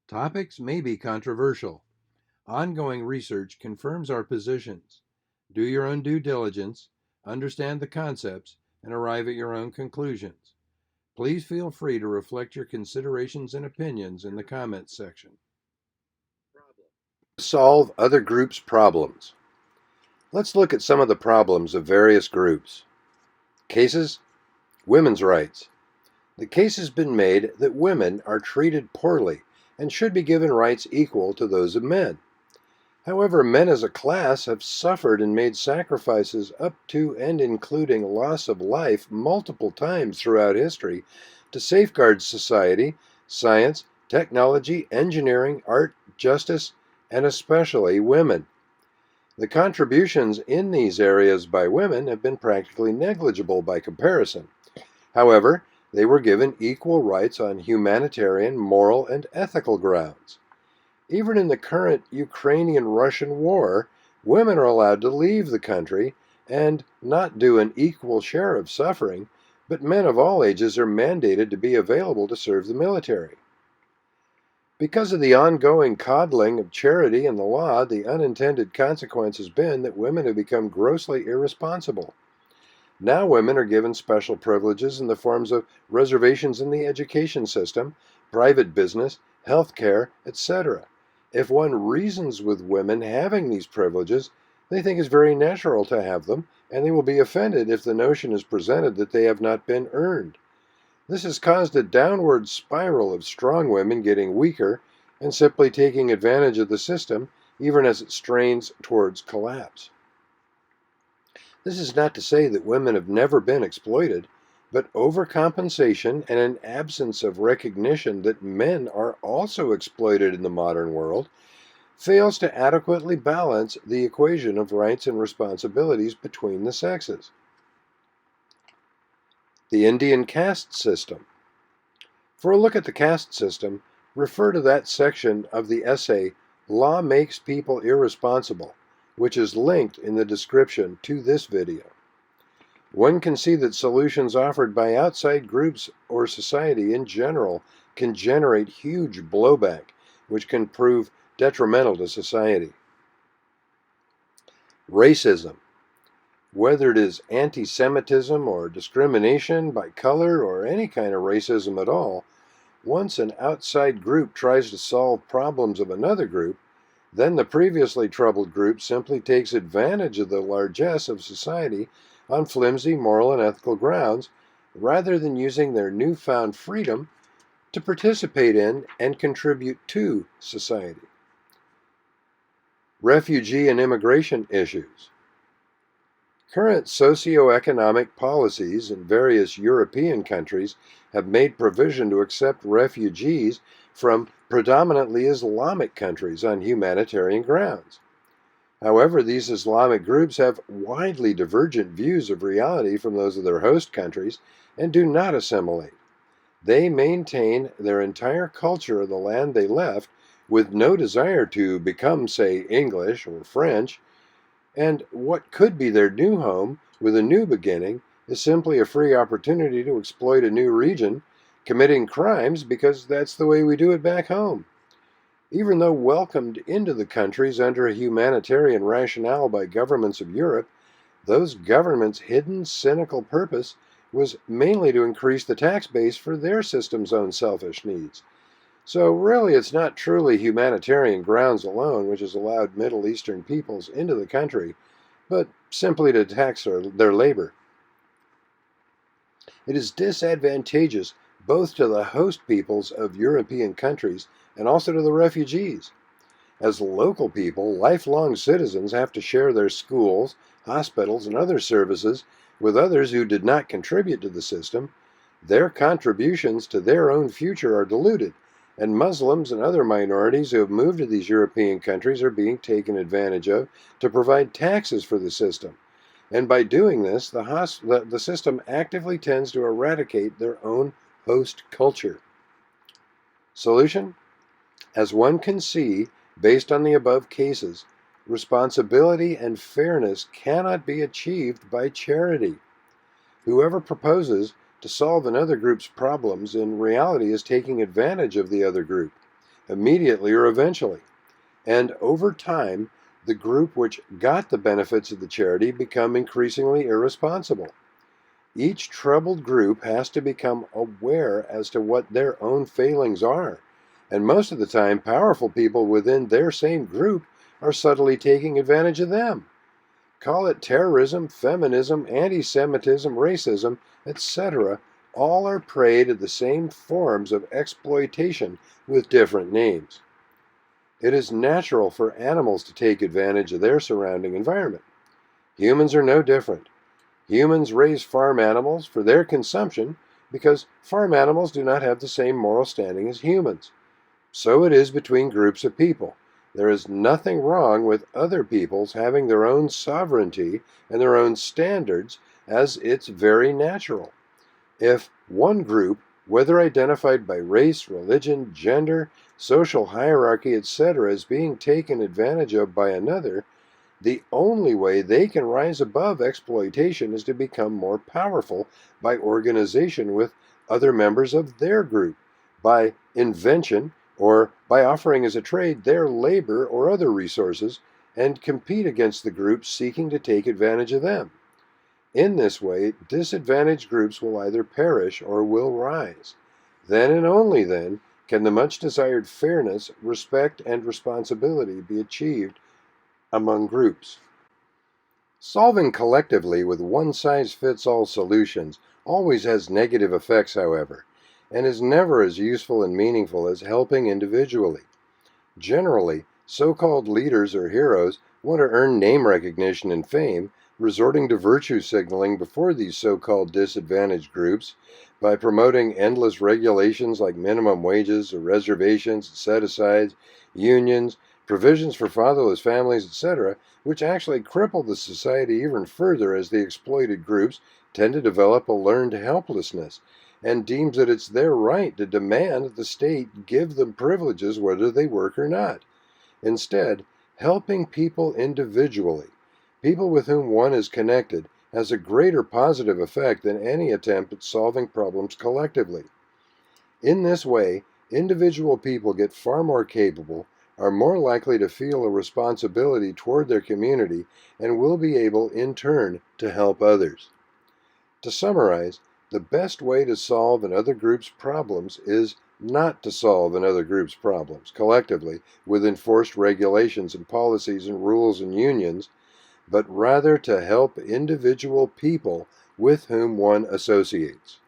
Topics may be controversial. Ongoing research confirms our positions. Do your own due diligence, understand the concepts, and arrive at your own conclusions. Please feel free to reflect your considerations and opinions in the comments section. Solve other groups' problems. Let's look at some of the problems of various groups. Cases: women's rights. The case has been made that women are treated poorly and should be given rights equal to those of men. However, men as a class have suffered and made sacrifices up to and including loss of life multiple times throughout history to safeguard society, science, technology, engineering, art, justice, and especially women. The contributions in these areas by women have been practically negligible by comparison. However, they were given equal rights on humanitarian, moral, and ethical grounds. Even in the current Ukrainian-Russian war, women are allowed to leave the country and not do an equal share of suffering, but men of all ages are mandated to be available to serve the military. Because of the ongoing coddling of charity and the law, the unintended consequence has been that women have become grossly irresponsible. Now women are given special privileges in the forms of reservations in the education system, private business, health care, etc. If one reasons with women having these privileges, they think it's very natural to have them, and they will be offended if the notion is presented that they have not been earned. This has caused a downward spiral of strong women getting weaker and simply taking advantage of the system, even as it strains towards collapse. This is not to say that women have never been exploited, but overcompensation and an absence of recognition that men are also exploited in the modern world fails to adequately balance the equation of rights and responsibilities between the sexes. The Indian caste system. For a look at the caste system, refer to that section of the essay, Law Makes People Irresponsible, which is linked in the description to this video. One can see that solutions offered by outside groups or society in general can generate huge blowback, which can prove detrimental to society. Racism. Whether it is anti-Semitism or discrimination by color or any kind of racism at all, once an outside group tries to solve problems of another group, then the previously troubled group simply takes advantage of the largesse of society on flimsy moral and ethical grounds, rather than using their newfound freedom to participate in and contribute to society. Refugee and immigration issues. Current socio-economic policies in various European countries have made provision to accept refugees from predominantly Islamic countries on humanitarian grounds. However, these Islamic groups have widely divergent views of reality from those of their host countries and do not assimilate. They maintain their entire culture of the land they left with no desire to become, say, English or French, and what could be their new home with a new beginning is simply a free opportunity to exploit a new region, committing crimes because that's the way we do it back home. Even though welcomed into the countries under a humanitarian rationale by governments of Europe, those governments' hidden cynical purpose was mainly to increase the tax base for their system's own selfish needs. So really it's not truly humanitarian grounds alone which has allowed Middle Eastern peoples into the country, but simply to tax their labor. It is disadvantageous both to the host peoples of European countries and also to the refugees. As local people, lifelong citizens have to share their schools, hospitals, and other services with others who did not contribute to the system. Their contributions to their own future are diluted, and Muslims and other minorities who have moved to these European countries are being taken advantage of to provide taxes for the system. And by doing this, the system actively tends to eradicate their own host culture. Solution? As one can see, based on the above cases, responsibility and fairness cannot be achieved by charity. Whoever proposes to solve another group's problems in reality is taking advantage of the other group. immediately or eventually. And over time, the group which got the benefits of the charity become increasingly irresponsible. Each troubled group has to become aware as to what their own failings are. And most of the time, powerful people within their same group are subtly taking advantage of them. Call it terrorism, feminism, anti-Semitism, racism, etc. All are prey to the same forms of exploitation with different names. It is natural for animals to take advantage of their surrounding environment. Humans are no different. Humans raise farm animals for their consumption because farm animals do not have the same moral standing as humans. So it is between groups of people. There is nothing wrong with other peoples having their own sovereignty and their own standards, as it's very natural. If one group, whether identified by race, religion, gender, social hierarchy, etc., is being taken advantage of by another, the only way they can rise above exploitation is to become more powerful by organization with other members of their group, by invention, or by offering as a trade their labor or other resources, and compete against the groups seeking to take advantage of them. In this way, disadvantaged groups will either perish or will rise. Then and only then can the much desired fairness, respect, and responsibility be achieved among groups. Solving collectively with one-size-fits-all solutions always has negative effects, however, and is never as useful and meaningful as helping individually. Generally, so-called leaders or heroes want to earn name recognition and fame, resorting to virtue signaling before these so-called disadvantaged groups by promoting endless regulations like minimum wages or reservations, set-asides, unions, provisions for fatherless families, etc., which actually cripple the society even further as the exploited groups tend to develop a learned helplessness and deems that it's their right to demand that the state give them privileges whether they work or not. Instead, helping people individually, people with whom one is connected, has a greater positive effect than any attempt at solving problems collectively. In this way, individual people get far more capable, are more likely to feel a responsibility toward their community, and will be able, in turn, to help others. To summarize, the best way to solve another group's problems is not to solve another group's problems collectively with enforced regulations and policies and rules and unions, but rather to help individual people with whom one associates.